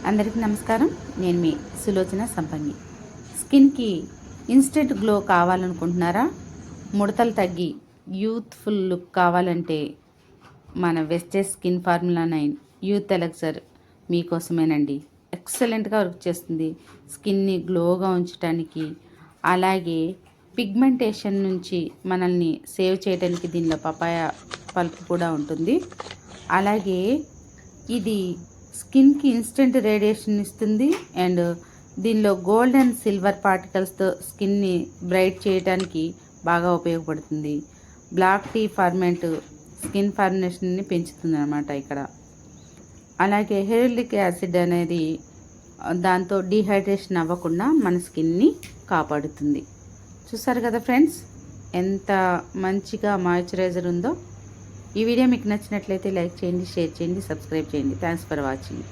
అందరికీ నమస్కారం. నేను మీ సులోచన సంపంగి. స్కిన్కి ఇన్స్టెంట్ గ్లో కావాలనుకుంటున్నారా? ముడతలు తగ్గి యూత్ఫుల్ లుక్ కావాలంటే మన వెస్టేజ్ స్కిన్ ఫార్ములా 9 యూత్ ఎలక్సర్ మీకోసమేనండి. ఎక్సలెంట్గా వర్క్ చేస్తుంది స్కిన్ని గ్లోగా ఉంచడానికి. అలాగే పిగ్మెంటేషన్ నుంచి మనల్ని సేవ్ చేయడానికి దీనిలో పపాయ పల్ప్ కూడా ఉంటుంది. అలాగే ఇది స్కిన్కి ఇన్స్టెంట్ రేడియేషన్ ఇస్తుంది అండ్ దీనిలో గోల్డ్ అండ్ సిల్వర్ పార్టికల్స్తో స్కిన్ని బ్రైట్ చేయడానికి బాగా ఉపయోగపడుతుంది. బ్లాక్ టీ ఫర్మెంట్ స్కిన్ ఫార్మేషన్ని పెంచుతుంది అన్నమాట ఇక్కడ. అలాగే హెయిర్లిక్ యాసిడ్ అనేది దాంతో డీహైడ్రేషన్ అవ్వకుండా మన స్కిన్ని కాపాడుతుంది. చూసారు కదా ఫ్రెండ్స్, ఎంత మంచిగా మాయిశ్చరైజర్ ఉందో. ఈ వీడియో మీకు నచ్చినట్లయితే లైక్ చేయండి, షేర్ చేయండి, సబ్స్క్రైబ్ చేయండి. Thanks for watching.